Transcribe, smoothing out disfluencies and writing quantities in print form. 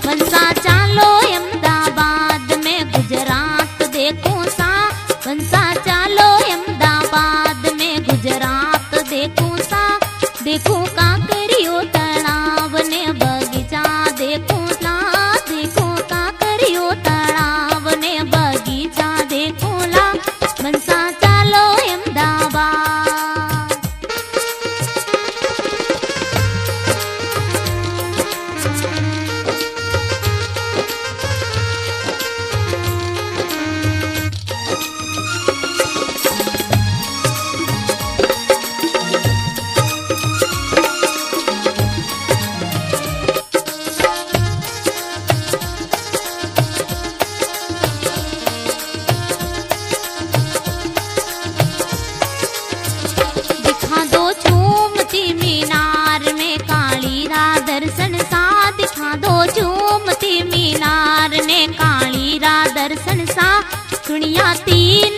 मनसा चालो अहमदाबाद में गुजरात देखूं सा, मनसा चालो अहमदाबाद में गुजरात देखूं सा, देखूं काकरियो तलाव ने बगीचा देखूं ला, देखूं काकरियो तलाव ने बगीचा देखूं ला, मनसा चालो अहमदाबाद। दिखा दो झूमती मीनार में काली रा दर्शन सा, दिखा दो झूमती मीनार ने काली रा दर्शन सा, सुनिया तीन